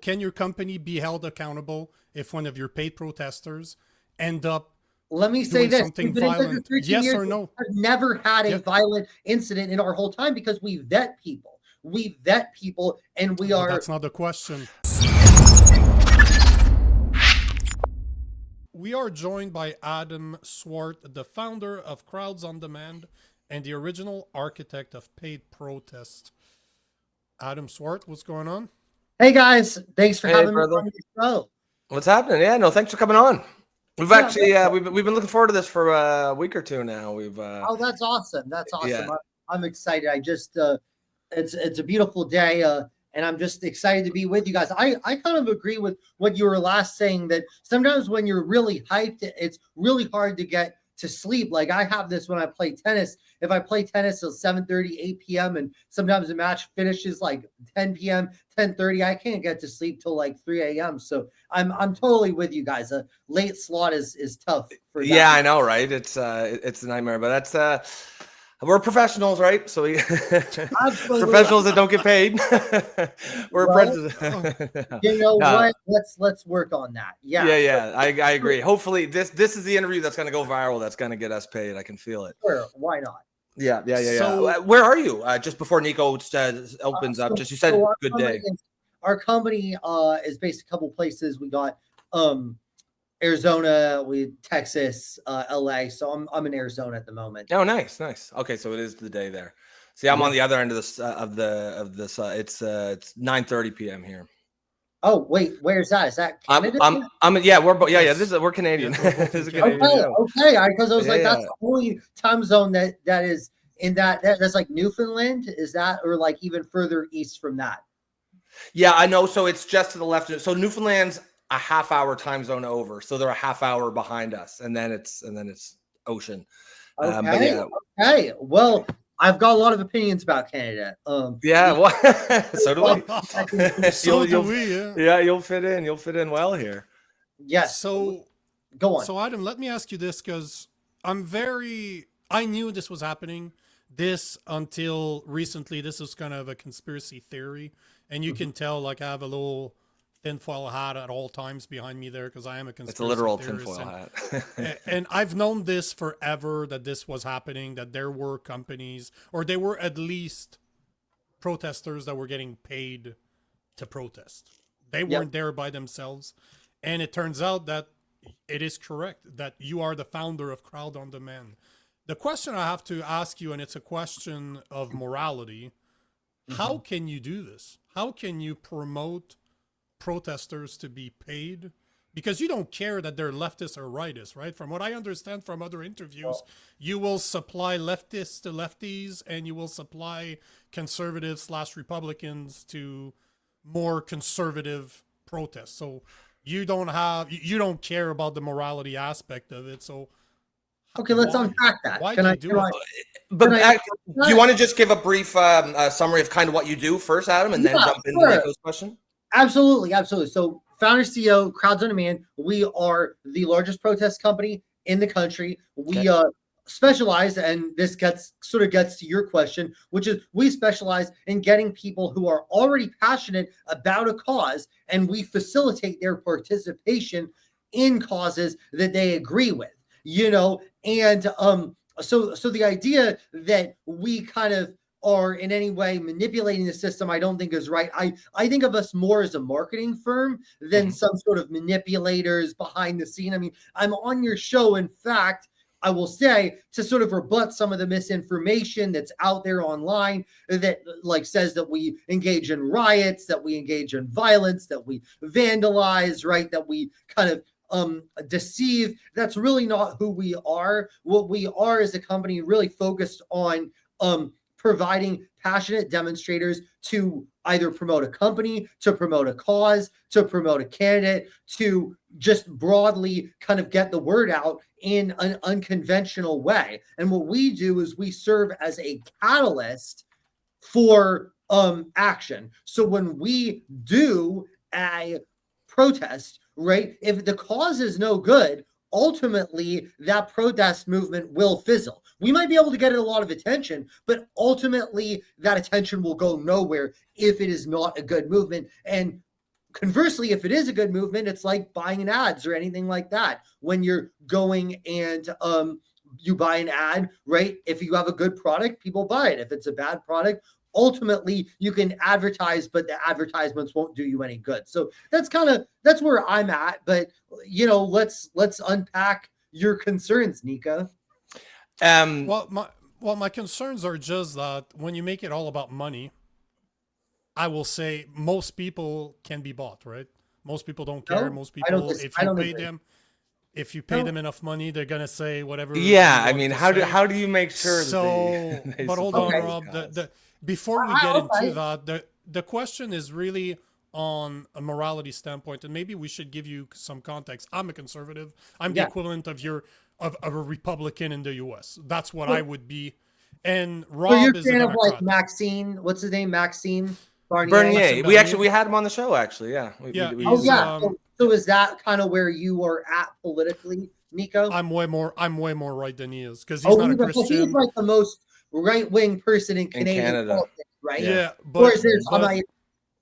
Can your company be held accountable if one of your paid protesters end up Let me say doing this. something We've been in business violent? 13 Yes years. or no? I've never had a Yeah. violent incident in our whole time because we vet people. We vet people, and we Well, are. that's not the question. We are joined by Adam Swart, the founder of Crowds on Demand and the original architect of paid protest. Adam Swart, what's going on? Hey guys, thanks for Hey, having me brother. on the show. What's happening? Yeah, no, thanks for coming on. We've Yeah, actually we've been looking forward to this for a week or two now. oh, that's awesome. That's awesome. Yeah. I'm excited. I just it's a beautiful day, and I'm just excited to be with you guys. I kind of agree with what you were last saying, that sometimes when you're really hyped, it's really hard to get to sleep. Like I have this when I play tennis. If I play tennis till 7:30, 8 p.m., and sometimes the match finishes like 10 p.m., 10:30, I can't get to sleep till like 3 a.m. So I'm totally with you guys. A late slot is tough for that. Yeah, I know, right? It's a nightmare, but that's we're professionals, right? So we professionals that don't get paid. We're Well, friends. You know No. what? Let's work on that. Yeah. Yeah. I agree. Hopefully, this is the interview that's going to go viral. That's going to get us paid. I can feel it. Sure. Why not? Yeah. So- Where are you? Just before Nico opens up, just you said So good day. Our company is based a couple places. We got Arizona, Texas, LA. So I'm in Arizona at the moment. Oh, nice. Okay, so it is the day there. See, I'm on the other end of this It's 9:30 p.m. here. Oh wait, where's that? Is that Canada? Yeah, we're Canadian. Yeah, This is a Canadian Okay, show. okay. Because I was like, Yeah, that's the only time zone that is in that's like Newfoundland. Is that, or like even further east from that? Yeah, I know. So it's just to the left. So Newfoundland's a half-hour time zone over. So they're a half hour behind us, and then it's ocean. Okay. But yeah. Okay. Well, I've got a lot of opinions about Canada. Yeah, well, so do we. So do we, yeah. Yeah, you'll fit in. You'll fit in well here. Yes. So go on. So Adam, let me ask you this, because I knew this was happening. This until recently, this was kind of a conspiracy theory, and you can tell like I have a little tinfoil hat at all times behind me there because I am a conspiracy It's a literal theorist, tinfoil hat. and I've known this forever, that this was happening, that there were companies, or there were at least protesters that were getting paid to protest. They weren't there by themselves. And it turns out that it is correct that you are the founder of Crowd on Demand. The question I have to ask you, and it's a question of morality, how can you do this? How can you promote protesters to be paid? Because you don't care that they're leftists or rightists, right? From what I understand from other interviews, you will supply leftists to lefties, and you will supply conservatives / Republicans to more conservative protests. So you don't care about the morality aspect of it. So okay, let's unpack that. Why do you do it? Do you want to just give a brief summary of kind of what you do first, Adam, and then jump into Nico's question? Absolutely. So, founder CEO, Crowds on Demand. We are the largest protest company in the country. We specialize, and this gets to your question, which is we specialize in getting people who are already passionate about a cause, and we facilitate their participation in causes that they agree with. And so the idea that we kind of are in any way manipulating the system, I don't think is right. I think of us more as a marketing firm than some sort of manipulators behind the scene. I mean, I'm on your show, in fact, I will say, to sort of rebut some of the misinformation that's out there online that like says that we engage in riots, that we engage in violence, that we vandalize, right? That we kind of deceive. That's really not who we are. What we are is a company really focused on providing passionate demonstrators to either promote a company, to promote a cause, to promote a candidate, to just broadly kind of get the word out in an unconventional way. And what we do is we serve as a catalyst for action. So when we do a protest, right, if the cause is no good, ultimately that protest movement will fizzle. We might be able to get a lot of attention, but ultimately that attention will go nowhere if it is not a good movement. And conversely, if it is a good movement, it's like buying an ads or anything like that. When you're going and you buy an ad, right? If you have a good product, people buy it. If it's a bad product, ultimately you can advertise, but the advertisements won't do you any good. So that's where I'm at. But let's unpack your concerns, Nico. My concerns are just that when you make it all about money, I will say most people can be bought, right? Most people don't care. No, most people, if you pay No. them enough money, they're gonna say whatever. Yeah, you I want mean, to how say. do you make sure So, that they but hold support on, these Rob. guys? Before we I- get I'll into that, the question is really on a morality standpoint, and maybe we should give you some context. I'm a conservative. I'm the Yeah. equivalent of a Republican in the U.S. That's what I would be. And So Rob you're a is a fan of like Democrat. Maxine, what's his name? Maxine Barnier. Bernier. Bernier. We had him on the show actually. Yeah. Yeah, We Oh he's, yeah. So is that kind of where you are at politically, Nico? I'm way more right than he is because he's not a But he's Christian. like the most right-wing person in Canadian Canada. politics, right? Yeah, Or is there? Am I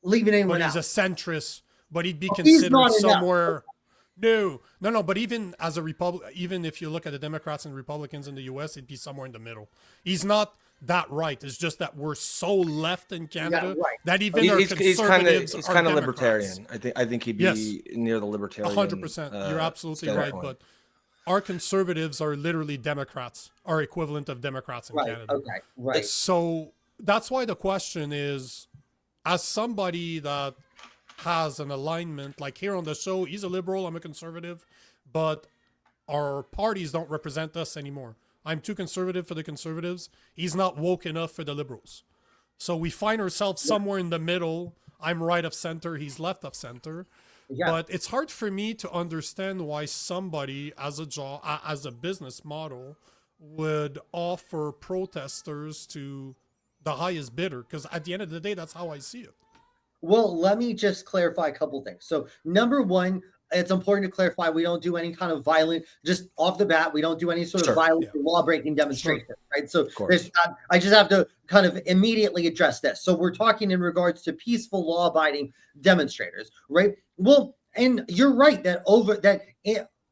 leaving but anyone he's out? a centrist, but he'd be He's considered not enough. somewhere. No. But even as a even if you look at the Democrats and Republicans in the U.S., it'd be somewhere in the middle. He's not that right. It's just that we're so left in Canada right. that even our conservatives he's are kind of Democrats. libertarian. I think he'd be near the libertarian. 100%. You're absolutely right, standpoint. but our conservatives are literally Democrats, our equivalent of Democrats in Right. Canada. Okay. Right. So that's why the question is, as somebody that has an alignment, like here on the show, he's a liberal, I'm a conservative, but our parties don't represent us anymore. I'm too conservative for the conservatives. He's not woke enough for the liberals. So we find ourselves somewhere in the middle. I'm right of center, he's left of center. Yeah. But it's hard for me to understand why somebody as a business model would offer protesters to the highest bidder, because at the end of the day, that's how I see it. Well, let me just clarify a couple things. So, number one, it's important to clarify we don't do any kind of violent, just off the bat, we don't do any sort of violent law breaking demonstration, right? So, I just have to kind of immediately address this. So, we're talking in regards to peaceful law abiding demonstrators, right? Well, and you're right that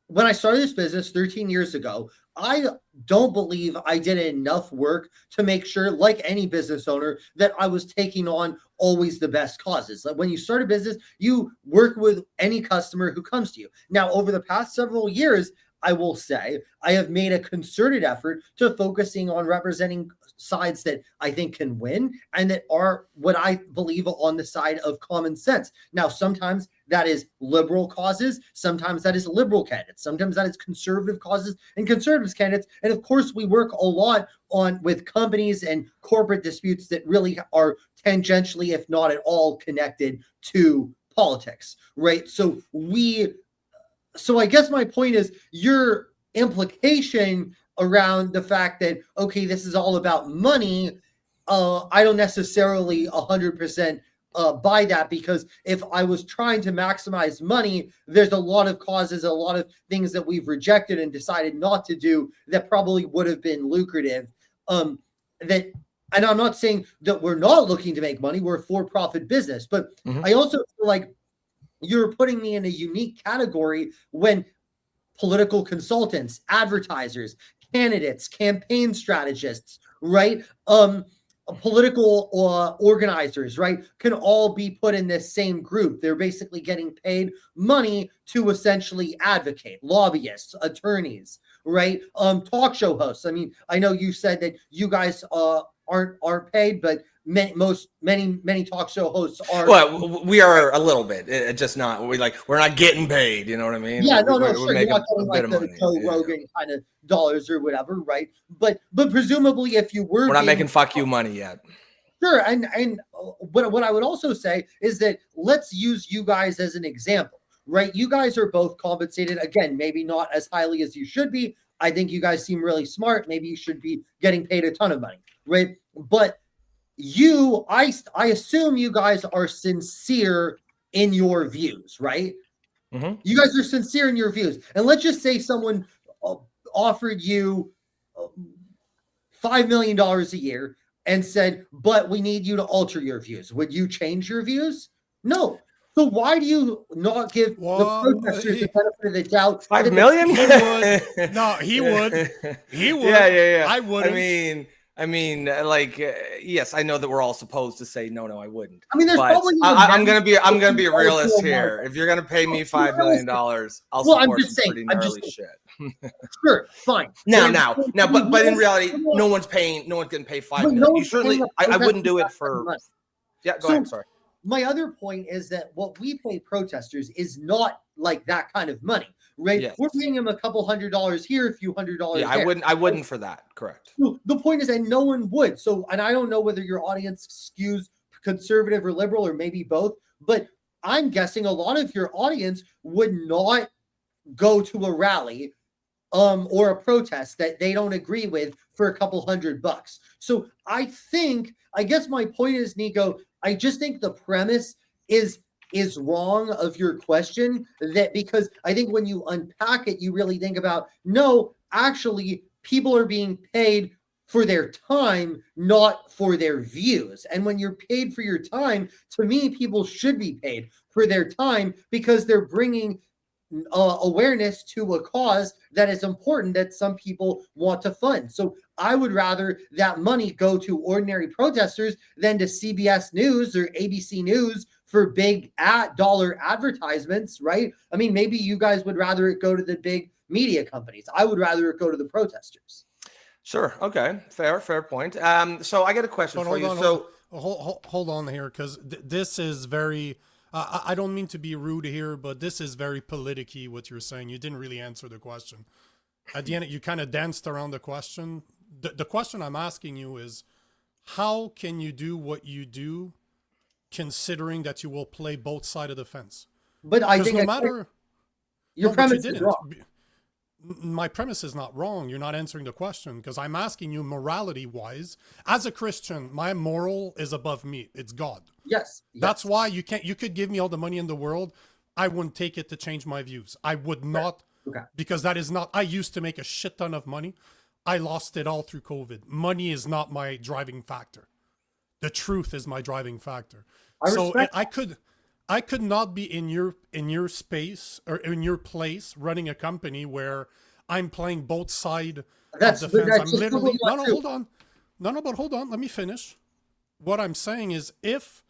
when I started this business 13 years ago, I don't believe I did enough work to make sure, like any business owner, that I was taking on always the best causes. Like when you start a business, you work with any customer who comes to you. Now, over the past several years, I will say I have made a concerted effort to focusing on representing sides that I think can win and that are what I believe on the side of common sense. Now, sometimes that is liberal causes. Sometimes that is liberal candidates. Sometimes that is conservative causes and conservative candidates. And of course, we work a lot with companies and corporate disputes that really are tangentially, if not at all, connected to politics, right? So I guess my point is your implication around the fact that, okay, this is all about money. I don't necessarily 100% buy that, because if I was trying to maximize money, there's a lot of causes, a lot of things that we've rejected and decided not to do that probably would have been lucrative. And I'm not saying that we're not looking to make money. We're a for-profit business, but I also feel like you're putting me in a unique category when political consultants, advertisers, candidates, campaign strategists, right? Political organizers, right, can all be put in this same group. They're basically getting paid money to essentially advocate. Lobbyists, attorneys, right? Talk show hosts. I mean, I know you said that you guys aren't paid, but many talk show hosts are. Well, we are a little bit, just not. We're not getting paid. You know what I mean? Yeah, we're sure. You're not getting like the Joe Rogan kind of dollars or whatever, right? But presumably, if you were, we're not making fuck you money yet. Sure, and what I would also say is that let's use you guys as an example, right? You guys are both compensated, again, maybe not as highly as you should be. I think you guys seem really smart. Maybe you should be getting paid a ton of money, right? But I assume you guys are sincere in your views, right? Mm-hmm. You guys are sincere in your views. And let's just say someone offered you $5 million a year and said, but we need you to alter your views. Would you change your views? No. So why do you not give Well, the protesters the benefit of the doubt? 5 million? He would. No, he would. He would. Yeah. I wouldn't. Yes, I know that we're all supposed to say no, I wouldn't. I mean, there's But probably I'm gonna be a realist here. If you're gonna pay me $5 million, I'll support some pretty gnarly shit. Sure, fine. Now, but in reality, no one's getting paid $5 million. You certainly, I wouldn't do it for. Yeah, go ahead. Sorry. My other point is that what we pay protesters is not like that kind of money, right? Yes. We're paying them a couple $100 here, a few $100. Yeah, there. I wouldn't for that. Correct. So the point is that no one would. So, and I don't know whether your audience skews conservative or liberal or maybe both, but I'm guessing a lot of your audience would not go to a rally or a protest that they don't agree with for a couple $100. So I guess my point is, Nico, I just think the premise is wrong of your question, that because I think when you unpack it, you really think about, no, actually people are being paid for their time, not for their views. And when you're paid for your time, to me, people should be paid for their time because they're bringing awareness to a cause that is important that some people want to fund. So I would rather that money go to ordinary protesters than to CBS News or ABC News for big dollar advertisements, right? I mean, maybe you guys would rather it go to the big media companies. I would rather it go to the protesters. Sure. Okay. Fair point. So I got a question for you. Hold on here, because this is very. I don't mean to be rude here, but this is very politicky what you're saying. You didn't really answer the question. At the end, you kind of danced around the question. The question I'm asking you is, how can you do what you do, considering that you will play both sides of the fence? But I think your premise is wrong. My premise is not wrong. You're not answering the question, because I'm asking you morality-wise. As a Christian, my moral is above me. It's God. Yes. That's why you could give me all the money in the world. I wouldn't take it to change my views. I would not, because that is not, I used to make a shit ton of money. I lost it all through COVID. Money is not my driving factor. The truth is my driving factor. I could not be in your space or in your place running a company where I'm playing both sides of the fence. I'm literally hold on. But hold on. Let me finish. What I'm saying is, if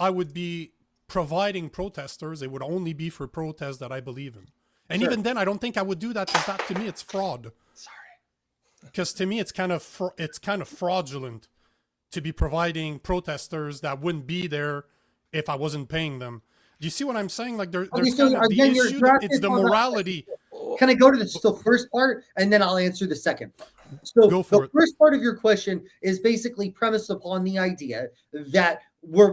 I would be providing protesters, it would only be for protests that I believe in. And even then, I don't think I would do that, because that to me it's fraud. Sorry. Because to me it's kind of fraudulent to be providing protesters that wouldn't be there if I wasn't paying them. Do you see what I'm saying? Like there's kind of the issue. It's the morality. Can I go to the first part and then I'll answer the second part? So the first part of your question is basically premised upon the idea that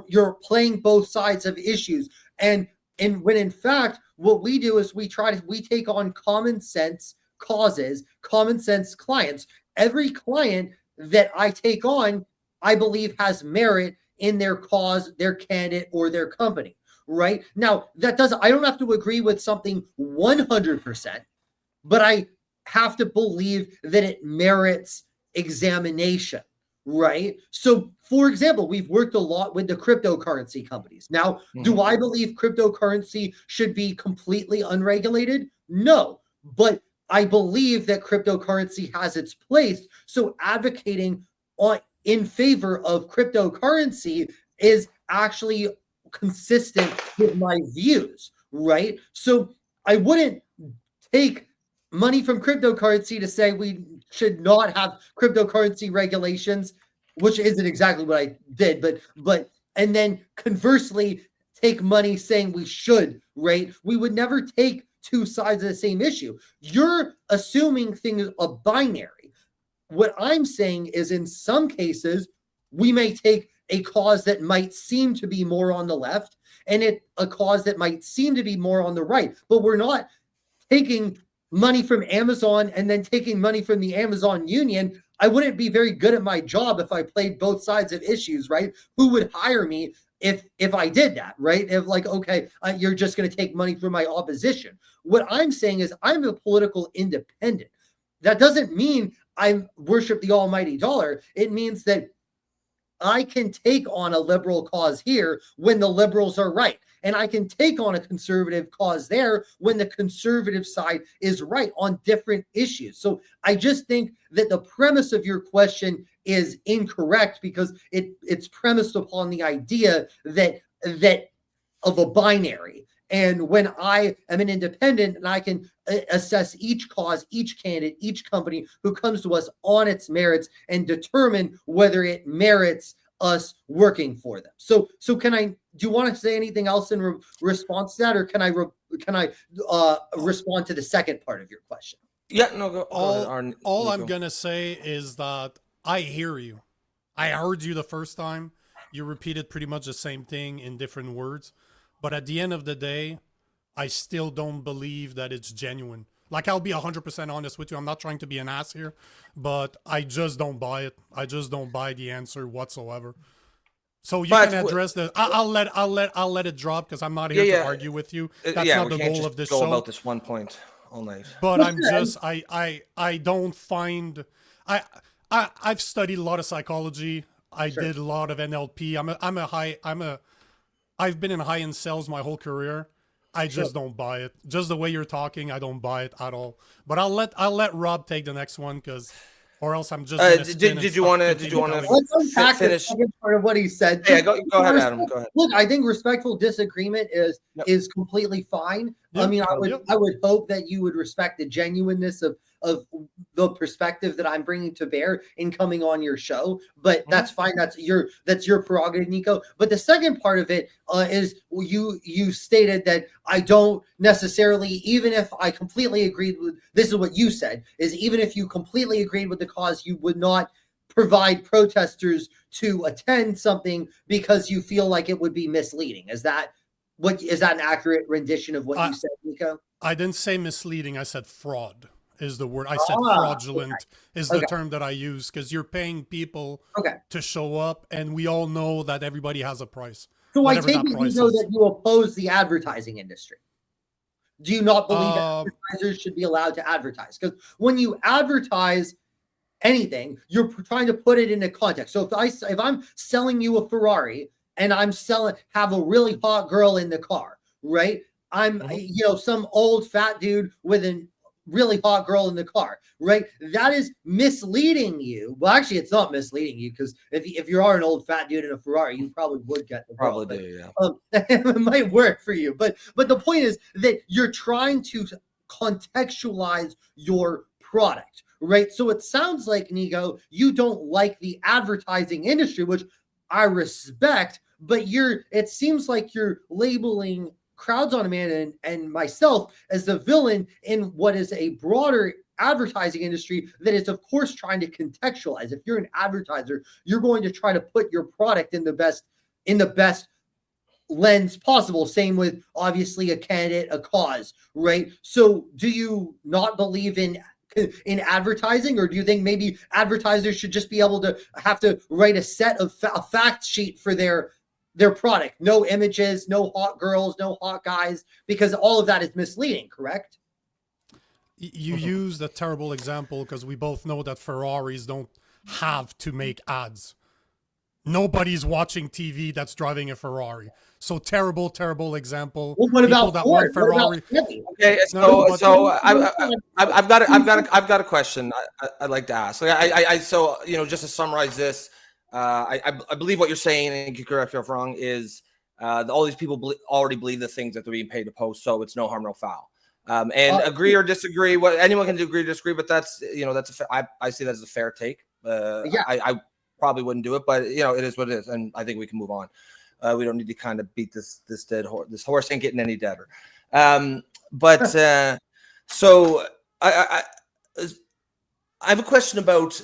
you're playing both sides of issues, and when in fact what we do is we take on common sense causes, common sense clients. Every client that I take on, I believe, has merit in their cause, their candidate, or their company. Right now, I don't have to agree with something 100%, but I have to believe that it merits examination, right? So, for example, we've worked a lot with the cryptocurrency companies. Now, do I believe cryptocurrency should be completely unregulated? No, but I believe that cryptocurrency has its place. So advocating in favor of cryptocurrency is actually consistent with my views, right? So I wouldn't take money from cryptocurrency to say we should not have cryptocurrency regulations, which isn't exactly what I did, but and then conversely take money saying we should, right? We would never take two sides of the same issue. You're assuming things are binary. What I'm saying is, in some cases, we may take a cause that might seem to be more on the left and a cause that might seem to be more on the right, but we're not taking money from Amazon and then taking money from the Amazon union. I wouldn't be very good at my job if I played both sides of issues, right? Who would hire me if I did that, right? If you're just going to take money from my opposition. What I'm saying is I'm a political independent. That doesn't mean I worship the almighty dollar. It means that I can take on a liberal cause here when the liberals are right. And I can take on a conservative cause there when the conservative side is right on different issues. So I just think that the premise of your question is incorrect because it's premised upon the idea that of a binary. And when I am an independent and I can assess each cause, each candidate, each company who comes to us on its merits and determine whether it merits us working for them. So do you want to say anything else in response to that, or can I respond to the second part of your question? Yeah, no, go ahead, all I'm gonna say is that I hear you. I heard you the first time. You repeated pretty much the same thing in different words. But at the end of the day, I still don't believe that it's genuine. Like, I'll be 100% honest with you. I'm not trying to be an ass here, but I just don't buy it. I just don't buy the answer whatsoever. So you can address the. I'll let it drop because I'm not here to argue with you. That's not the goal of this show. About this one point all night. But I'm just I don't find I've studied a lot of psychology. I did a lot of NLP. I've been in high-end sales my whole career. I just don't buy it. Just the way you're talking, I don't buy it at all. But I'll let Rob take the next one or else I'm just. Did you want to? Let's unpack the second part of what he said. Yeah, go ahead, Adam. Go ahead. Look, I think respectful disagreement is completely fine. Yep. I mean, I would hope that you would respect the genuineness of the perspective that I'm bringing to bear in coming on your show, but that's fine. That's your prerogative, Nico. But the second part of it is you stated that I don't necessarily, even if I completely agreed with, this is what you said, is even if you completely agreed with the cause, you would not provide protesters to attend something because you feel like it would be misleading. Is that an accurate rendition of what you said, Nico? I didn't say misleading. I said fraud is the word. I said fraudulent is the term that I use because you're paying people to show up, and we all know that everybody has a price. So I take it that you oppose the advertising industry. Do you not believe advertisers should be allowed to advertise? Because when you advertise anything, you're trying to put it into context. So if I'm selling you a Ferrari and have a really hot girl in the car, right? I'm some old fat dude with a really hot girl in the car, right? That is misleading you. Well, actually, it's not misleading you because if you are an old fat dude in a Ferrari, you probably would get the girl. Probably do, yeah. It might work for you, but the point is that you're trying to contextualize your product, right? So it sounds like, Nico, you don't like the advertising industry, which I respect, but it seems like you're labeling Crowds on Demand and myself as the villain in what is a broader advertising industry that is, of course, trying to contextualize. If you're an advertiser, you're going to try to put your product in the best lens possible. Same with obviously a candidate, a cause, right? So do you not believe in advertising, or do you think maybe advertisers should just be able to have to write a set of a fact sheet for their product? No images, no hot girls, no hot guys, because all of that is misleading, correct? You used a terrible example because we both know that Ferraris don't have to make ads. Nobody's watching TV that's driving a Ferrari. So terrible example. Well, what about that want Ferrari? Okay, so I've got a question I'd like to ask. So just to summarize this, I believe what you're saying, and you can correct me if I'm wrong, is all these people already believe the things that they're being paid to post, so it's no harm, no foul. Agree or disagree, anyone can agree or disagree, but that's I see that as a fair take. I probably wouldn't do it, but it is what it is, and I think we can move on. We don't need to kind of beat this dead horse. This horse ain't getting any deader. So I have a question about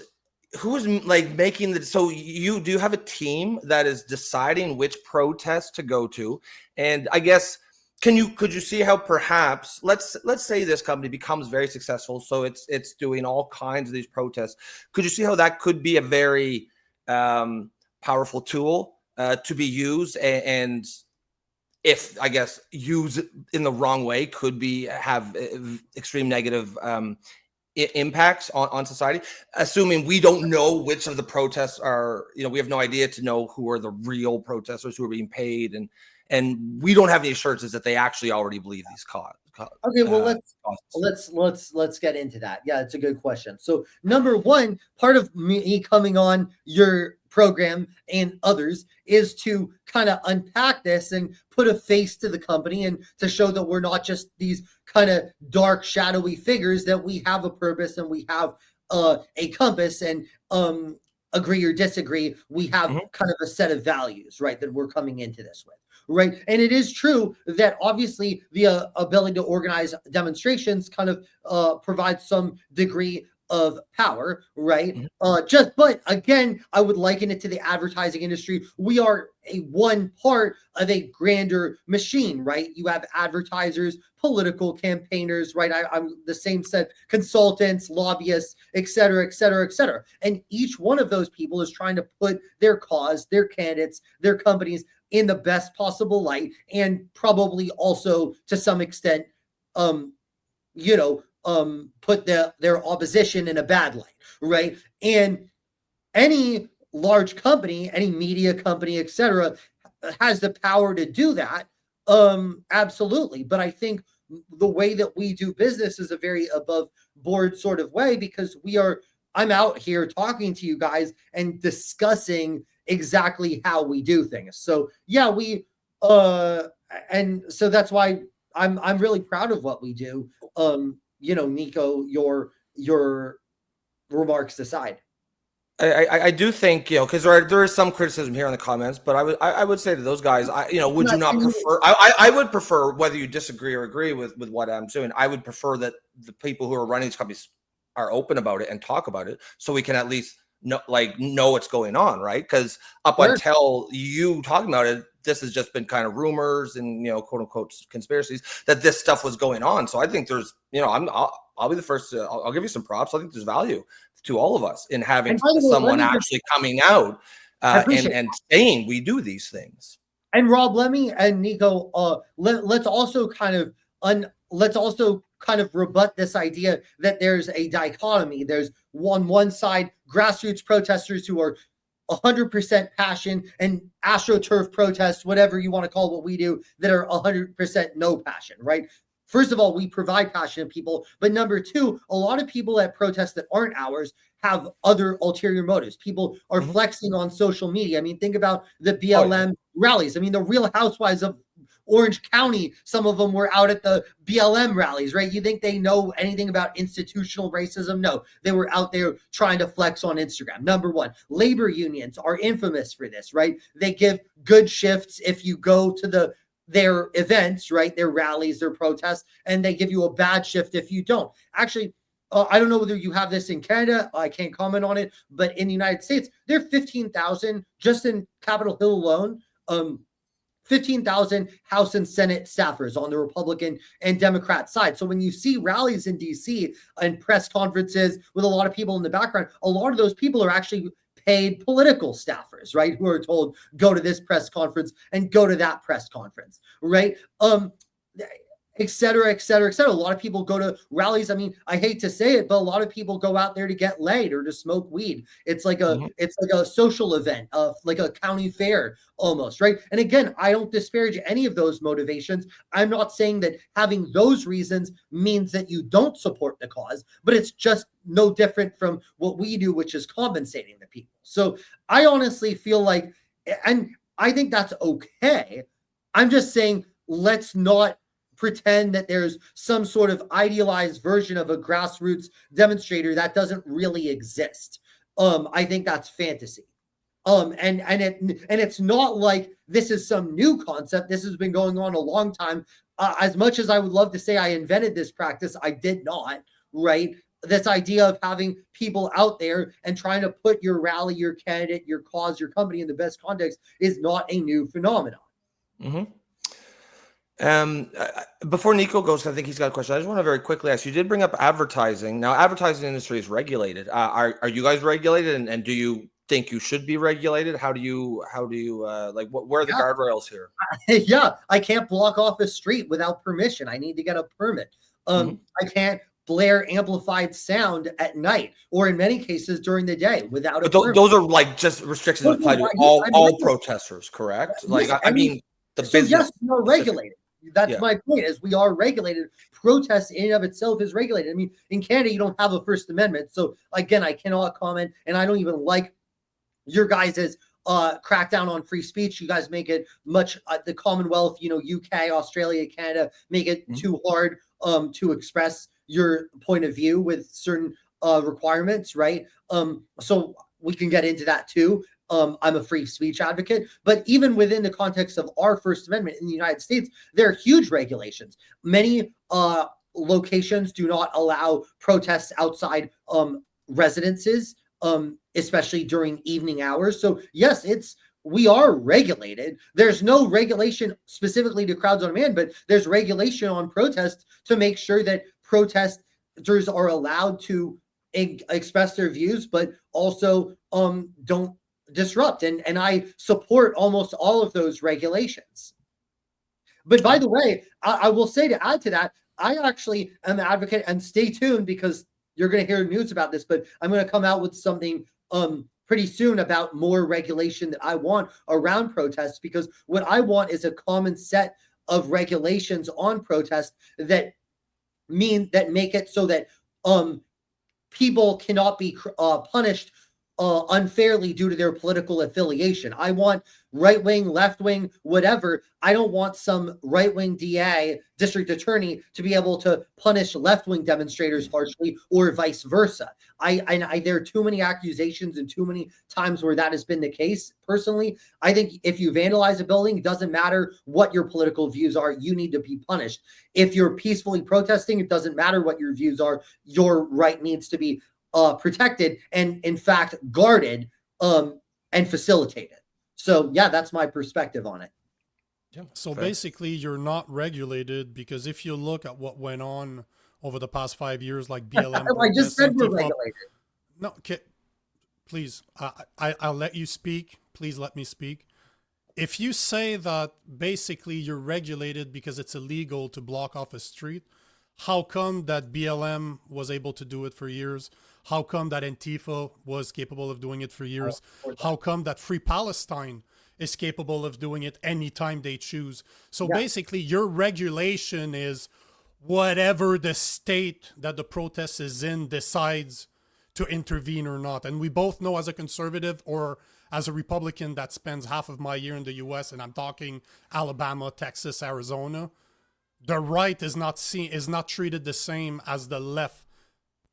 who is making the. So do you have a team that is deciding which protest to go to? And I guess could you see how perhaps let's say this company becomes very successful, so it's doing all kinds of these protests. Could you see how that could be a very powerful tool to be used, and if I guess used in the wrong way, could have extreme negative impacts on society, assuming we don't know which of the protests are, we have no idea to know who are the real protesters who are being paid, and we don't have any assurances that they actually already believe these Okay, well let's get into that. Yeah, it's a good question. So number one, part of me coming on your program and others is to kind of unpack this and put a face to the company, and to show that we're not just these kind of dark, shadowy figures, that we have a purpose and we have a compass, and agree or disagree, we have kind of a set of values, right, that we're coming into this with. Right. And it is true that obviously the ability to organize demonstrations kind of provides some degree of power, right? But again, I would liken it to the advertising industry. We are one part of a grander machine, right? You have advertisers, political campaigners, right? I'm the same set, consultants, lobbyists, et cetera, et cetera, et cetera. And each one of those people is trying to put their cause, their candidates, their companies in the best possible light, and probably also to some extent, put their opposition in a bad light, right? And any large company, any media company, etc., has the power to do that. Absolutely. But I think the way that we do business is a very above board sort of way, because I'm out here talking to you guys and discussing exactly how we do things. So yeah, and so that's why I'm really proud of what we do. Nico, your remarks aside. I do think, because there is some criticism here in the comments, but I would say to those guys, would you not prefer? I would prefer, whether you disagree or agree with what I'm doing, I would prefer that the people who are running these companies are open about it and talk about it, so we can at least know what's going on, right? Because until you talking about it, this has just been kind of rumors and quote unquote conspiracies that this stuff was going on. So I think there's I'll be the first to, I'll give you some props. I think there's value to all of us in having someone actually coming out and saying we do these things. And Rob, and Nico, let's also kind of rebut this idea that there's a dichotomy. There's one side, grassroots protesters who are 100% passion, and AstroTurf protests, whatever you want to call what we do, that are 100% no passion, right? First of all, we provide passionate people, but number two, a lot of people at protests that aren't ours have other ulterior motives. People are flexing on social media. I mean, think about the BLM rallies. I mean, the Real Housewives of Orange County, some of them were out at the BLM rallies, right? You think they know anything about institutional racism? No, they were out there trying to flex on Instagram. Number one, labor unions are infamous for this, right? They give good shifts if you go to their events, right? Their rallies, their protests, and they give you a bad shift if you don't. Actually, I don't know whether you have this in Canada. I can't comment on it, but in the United States, there are 15,000 just in Capitol Hill alone. 15,000 House and Senate staffers on the Republican and Democrat side. So when you see rallies in DC and press conferences with a lot of people in the background, a lot of those people are actually paid political staffers, right? Who are told, go to this press conference and go to that press conference, right? Et cetera, et cetera, et cetera. A lot of people go to rallies. I mean, I hate to say it, but a lot of people go out there to get laid or to smoke weed. It's like a social event, like a county fair almost, right? And again, I don't disparage any of those motivations. I'm not saying that having those reasons means that you don't support the cause, but it's just no different from what we do, which is compensating the people. So I honestly feel like, and I think that's okay. I'm just saying, let's not pretend that there's some sort of idealized version of a grassroots demonstrator that doesn't really exist. I think that's fantasy. And it's not like this is some new concept. This has been going on a long time. As much as I would love to say I invented this practice, I did not, right? This idea of having people out there and trying to put your rally, your candidate, your cause, your company in the best context is not a new phenomenon. Before Nico goes, I think he's got a question. I just want to very quickly ask, you did bring up advertising. Now, advertising industry is regulated. Are you guys regulated, and do you think you should be regulated? How do you like, where are the guardrails here? Yeah, I can't block off a street without permission. I need to get a permit. I can't blare amplified sound at night, or in many cases during the day without a permit. Those are like just restrictions that apply to all protesters, correct? Like, Yes, I mean, the so business. yes, we are regulated. That's my point, is we are regulated. Protest in and of itself is regulated. I mean, in Canada, you don't have a First Amendment. So again, I cannot comment, and I don't even like your guys' crackdown on free speech. You guys make it much, the Commonwealth, UK, Australia, Canada, make it too hard to express your point of view with certain requirements, right? So we can get into that too. I'm a free speech advocate, but even within the context of our First Amendment in the United States, there are huge regulations. Many locations do not allow protests outside residences, especially during evening hours. So yes, we are regulated. There's no regulation specifically to crowds on demand, but there's regulation on protests to make sure that protesters are allowed to express their views, but also don't disrupt. And I support almost all of those regulations. But by the way, I will say, to add to that, I actually am an advocate, and stay tuned because you're going to hear news about this, but I'm going to come out with something pretty soon about more regulation that I want around protests, because what I want is a common set of regulations on protests that make it so that people cannot be punished unfairly due to their political affiliation. I want right-wing, left-wing, whatever. I don't want some right-wing DA, district attorney, to be able to punish left-wing demonstrators harshly, or vice versa. There are too many accusations and too many times where that has been the case. Personally, I think if you vandalize a building, it doesn't matter what your political views are, you need to be punished. If you're peacefully protesting, it doesn't matter what your views are, your right needs to be protected and, in fact, guarded and facilitated. So yeah, that's my perspective on it. Yeah. So basically, you're not regulated, because if you look at what went on over the past 5 years, like BLM, I just said we're regulated. No, please, I'll let you speak. Please let me speak. If you say that basically you're regulated because it's illegal to block off a street, how come that BLM was able to do it for years? How come that Antifa was capable of doing it for years? How come that Free Palestine is capable of doing it anytime they choose? So basically, your regulation is whatever the state that the protest is in decides to intervene or not. And we both know, as a conservative or as a Republican that spends half of my year in the US, and I'm talking Alabama, Texas, Arizona, the right is not treated the same as the left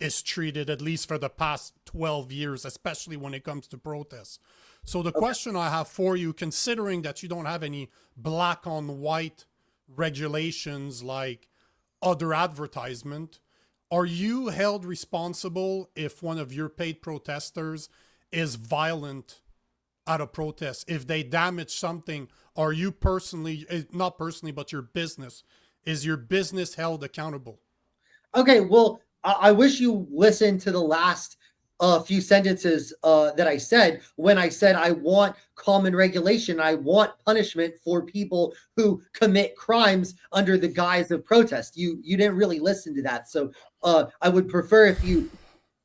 is treated, at least for the past 12 years, especially when it comes to protests. So the question I have for you, considering that you don't have any black on white regulations like other advertisement, are you held responsible if one of your paid protesters is violent at a protest? If they damage something, are you personally, not personally, but your business, is your business held accountable? Okay, well, I wish you listened to the last few sentences that I said, when I said I want common regulation. I want punishment for people who commit crimes under the guise of protest. You didn't really listen to that. So I would prefer if you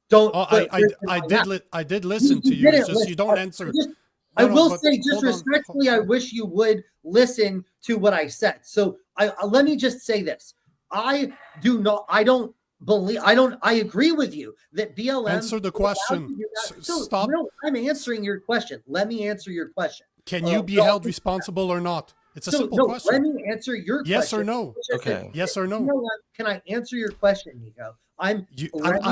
don't. I did listen to you. It's just you don't answer. I will say, just respectfully, I wish you would listen to what I said. So let me just say this. I agree with you that BLM. Answer the question. Stop. No, I'm answering your question. Let me answer your question. Can you be held responsible or not? It's a simple question. Let me answer your question. Yes or no? Okay. Yes or no? You know what? Can I answer your question, Nico? I'm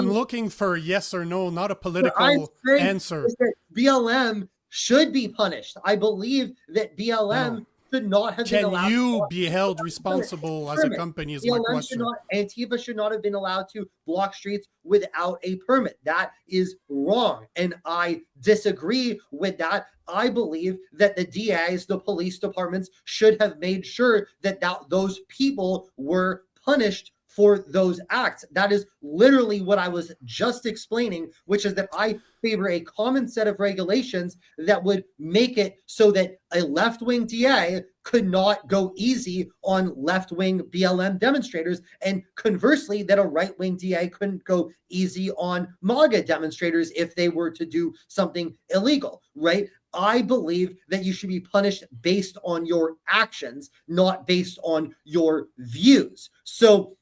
looking for a yes or no, not a political answer. That BLM should be punished. I believe that BLM should not have been allowed. Can you be held responsible as a company is my question. Antifa should not have been allowed to block streets without a permit. That is wrong. And I disagree with that. I believe that the DAs, the police departments, should have made sure that those people were punished for those acts. That is literally what I was just explaining, which is that I favor a common set of regulations that would make it so that a left-wing DA could not go easy on left-wing BLM demonstrators, and conversely, that a right-wing DA couldn't go easy on MAGA demonstrators if they were to do something illegal, right? I believe that you should be punished based on your actions, not based on your views. So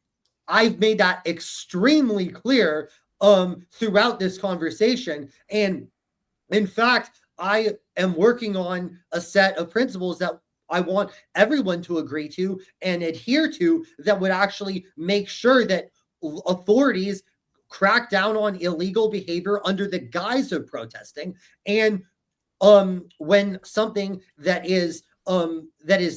I've made that extremely clear throughout this conversation. And in fact, I am working on a set of principles that I want everyone to agree to and adhere to, that would actually make sure that authorities crack down on illegal behavior under the guise of protesting, and when something that is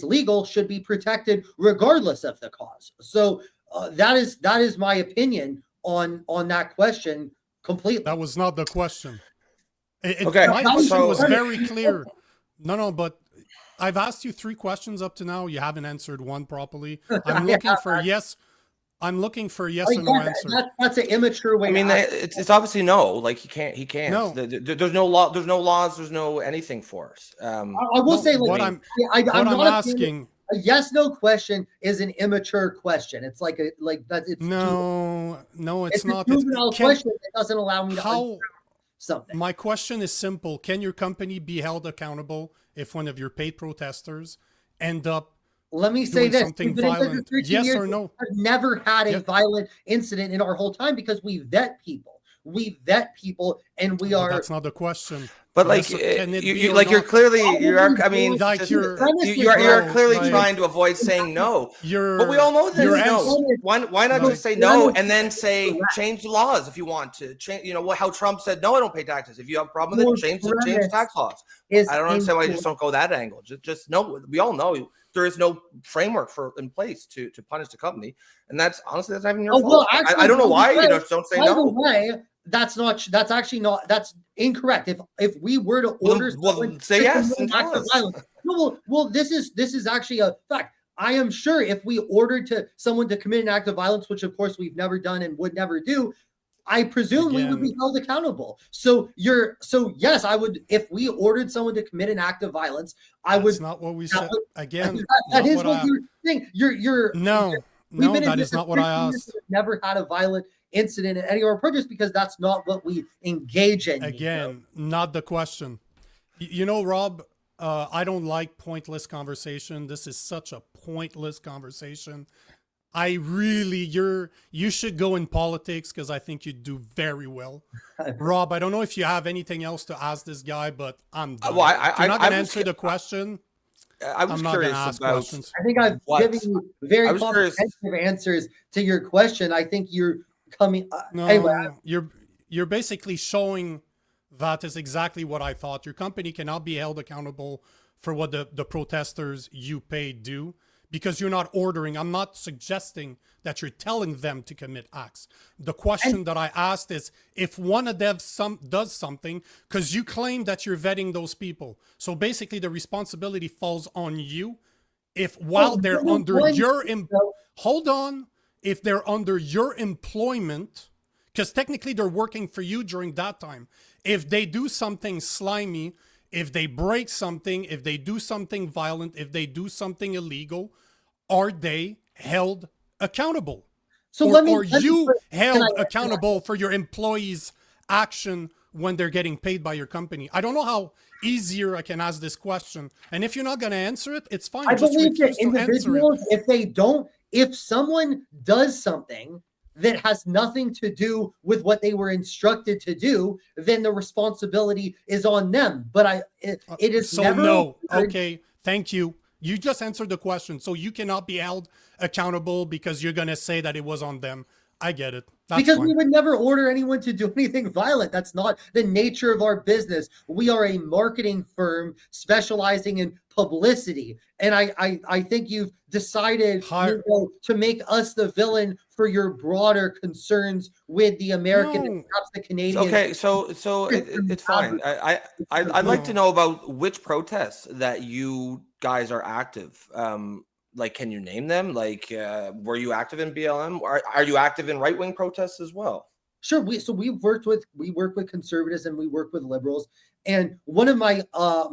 legal should be protected regardless of the cause. So that is my opinion on that question completely. That was not the question. Okay, My question so was very clear. No, but I've asked you 3 questions up to now. You haven't answered one properly. I'm looking for yes. I'm looking for yes or no answer. That's an immature way. I mean, it's obviously no. Like he can't. No. There's no law. There's no laws. There's no anything for us. I will say, like, what I'm not asking. A yes/no question is an immature question. It's like that. It's no, it's not. It's a juvenile question that doesn't allow me to how something. My question is simple: can your company be held accountable if one of your paid protesters end up? Let me say this: something violent? Yes or no? I've never had a violent incident in our whole time because we vet people. We vet people, and we are. That's not the question. But like, you're clearly, I mean, like you're clearly trying to avoid saying no. But we all know this. No. Why not just say no and then say change the laws if you want to change? You know how Trump said no, I don't pay taxes. If you have a problem with it, change tax laws. I don't understand why you just don't go that angle. Just no. We all know there is no framework in place to punish the company, and that's honestly that's not even your fault. Well, actually, I don't know why you don't say no. By the way, that's incorrect. If we were to order someone say to yes commit an act of violence, well, this is actually a fact. I am sure if we ordered someone to commit an act of violence, which of course we've never done and would never do, I presume we would be held accountable. So yes, I would. If we ordered someone to commit an act of violence, would. That's not what we said. Again, that is what you're saying. That is not what I asked. Never had a violent incident at any of our protests because that's not what we engage in. Again, not the question. You know, Rob, I don't like pointless conversation. This is such a pointless conversation. You should go in politics because I think you do very well. Rob, I don't know if you have anything else to ask this guy, but I'm done. Well, you're not going to answer the question. I was curious about. Questions. I think I've given you very comprehensive answers to your question. I think you're coming. Anyway, you're basically showing that is exactly what I thought. Your company cannot be held accountable for what the protesters you pay do because you're not ordering. I'm not suggesting that you're telling them to commit acts. The question that I asked is if one of them does something, because you claim that you're vetting those people. So basically the responsibility falls on you if while they're under your if they're under your employment, because technically they're working for you during that time. If they do something slimy, if they break something, if they do something violent, if they do something illegal, are they held accountable? So are you held accountable for your employees' action when they're getting paid by your company? I don't know how easier I can ask this question. And if you're not going to answer it, it's fine. I believe that individuals, if someone does something that has nothing to do with what they were instructed to do, then the responsibility is on them. But it is so never. No. Okay. Thank you. You just answered the question. So you cannot be held accountable because you're going to say that it was on them. I get it. That's because fine. We would never order anyone to do anything violent. That's not the nature of our business. We are a marketing firm specializing in publicity. And I think you've decided to make us the villain for your broader concerns with the American and perhaps the Canadian. Okay, so it's fine. I'd like to know about which protests that you guys are active. Like, can you name them? Like, were you active in BLM? Are you active in right-wing protests as well? Sure. We work with conservatives and we work with liberals. And one of my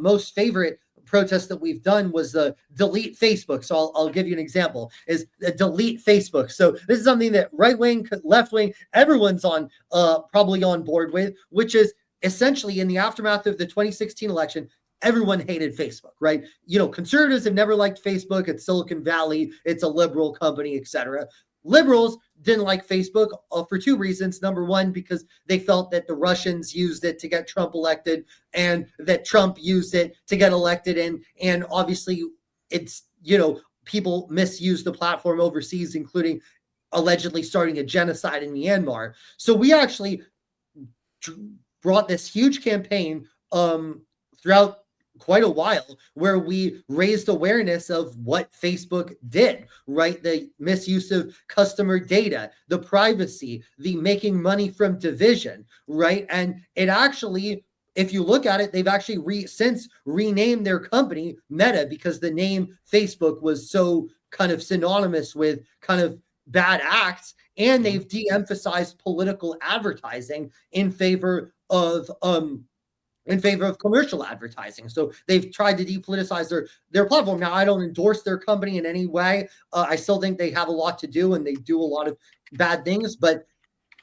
most favorite protest that we've done was the delete Facebook. So I'll give you an example, is delete Facebook. So this is something that right wing, left wing, everyone's on probably on board with, which is essentially in the aftermath of the 2016 election, everyone hated Facebook, right? You know, conservatives have never liked Facebook. It's Silicon Valley. It's a liberal company, etc. Liberals didn't like Facebook for two reasons. Number one, because they felt that the Russians used it to get Trump elected and that Trump used it to get elected. And obviously it's, you know, people misuse the platform overseas, including allegedly starting a genocide in Myanmar. So we actually brought this huge campaign throughout quite a while where we raised awareness of what Facebook did, right? The misuse of customer data, the privacy, the making money from division, right? And it actually, if you look at it, they've actually since renamed their company Meta because the name Facebook was so kind of synonymous with kind of bad acts, and they've de-emphasized political advertising in favor of commercial advertising. So they've tried to depoliticize their platform. Now, I don't endorse their company in any way. I still think they have a lot to do and they do a lot of bad things, but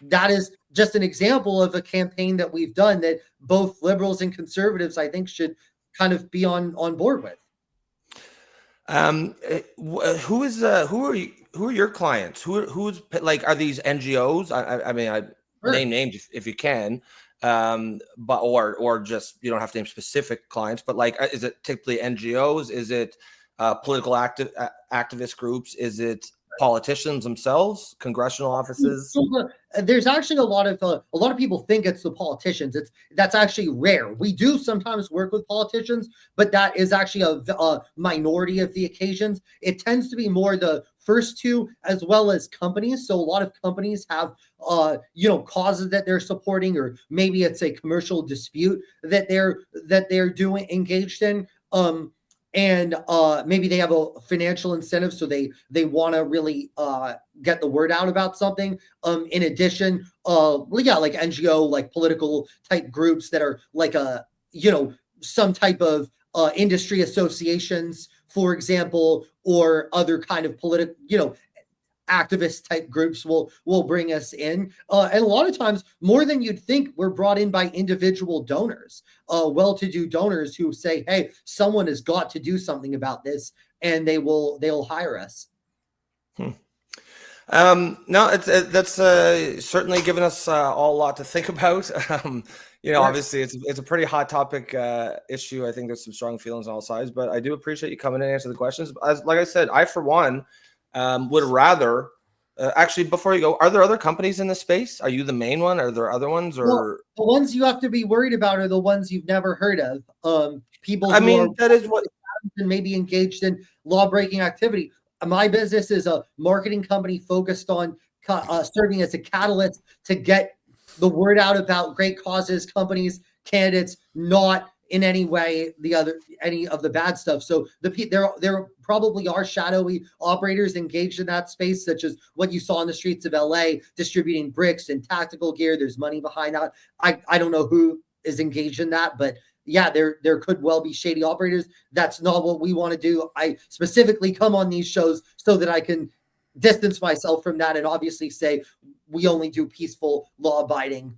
that is just an example of a campaign that we've done that both liberals and conservatives, I think, should kind of be on board with. Who are your clients? Who's like, are these NGOs? I mean, Sure. Name names if you can. But or just, you don't have to name specific clients, but like, is it typically NGOs? Is it political activist groups? Is it politicians themselves, congressional offices? There's actually a lot of people think it's the politicians. That's actually rare. We do sometimes work with politicians, but that is actually a minority of the occasions. It tends to be more the first two, as well as companies. So a lot of companies have causes that they're supporting, or maybe it's a commercial dispute that they're doing engaged in. And maybe they have a financial incentive, so they want to really get the word out about something. In addition, like NGO, like political type groups that are like some type of industry associations, for example, or other kind of political, activist type groups will bring us in. And a lot of times, more than you'd think, we're brought in by individual donors, well-to-do donors who say, hey, someone has got to do something about this, and they'll hire us. No, that's certainly given us all a lot to think about. Obviously it's a pretty hot topic issue. I think there's some strong feelings on all sides, but I do appreciate you coming in and answer the questions. Like I said, I, for one, would rather actually, before you go, are there other companies in this space? Are you the main one? Are there other ones? Or well, the ones you have to be worried about are the ones you've never heard of. People that is what maybe engaged in law-breaking activity. My business is a marketing company focused on serving as a catalyst to get the word out about great causes, companies, candidates, not in any way any of the bad stuff. So there probably are shadowy operators engaged in that space, such as what you saw in the streets of LA, distributing bricks and tactical gear. There's money behind that. I don't know who is engaged in that, but yeah, there could well be shady operators. That's not what we want to do. I specifically come on these shows so that I can distance myself from that, and obviously say we only do peaceful, law-abiding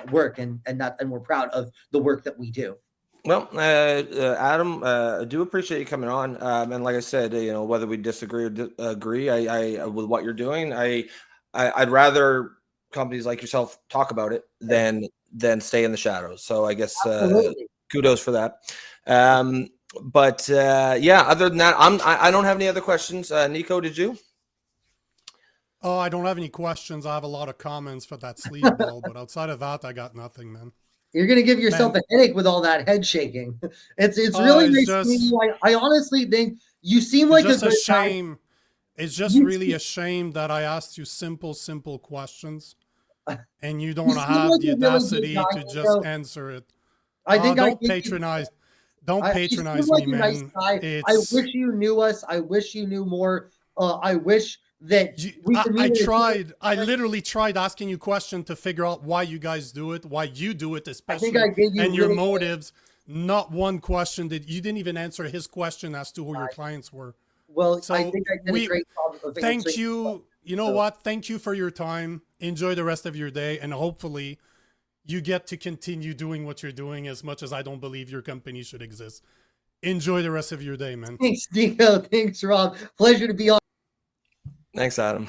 work, and we're proud of the work that we do. Well, Adam, I do appreciate you coming on. And like I said, whether we disagree or agree, I with what you're doing, I'd rather companies like yourself talk about it than stay in the shadows. So I guess kudos for that. But other than that, I don't have any other questions. Nico, did you? Oh, I don't have any questions. I have a lot of comments for that sleeve ball, but outside of that, I got nothing, man. You're gonna give yourself a headache with all that head shaking. It's really nice to meet you. I honestly think you seem like a shame. It's just really a shame that I asked you simple questions, and you don't have the audacity to just answer it. I think don't patronize. Don't patronize me, man. I wish you knew us. I wish you knew more. I wish that I literally tried asking you questions to figure out why you guys do it, why you do it, especially, and your motives. not one question that you didn't even answer his question as to who your clients were. Well, So I think I did a great job of thank answering. you. You know what? Thank you for your time. Enjoy the rest of your day, and hopefully you get to continue doing what you're doing, as much as I don't believe your company should exist. Enjoy the rest of your day, man. Thanks, Nico. Thanks, Rob. Pleasure to be on. Thanks, Adam.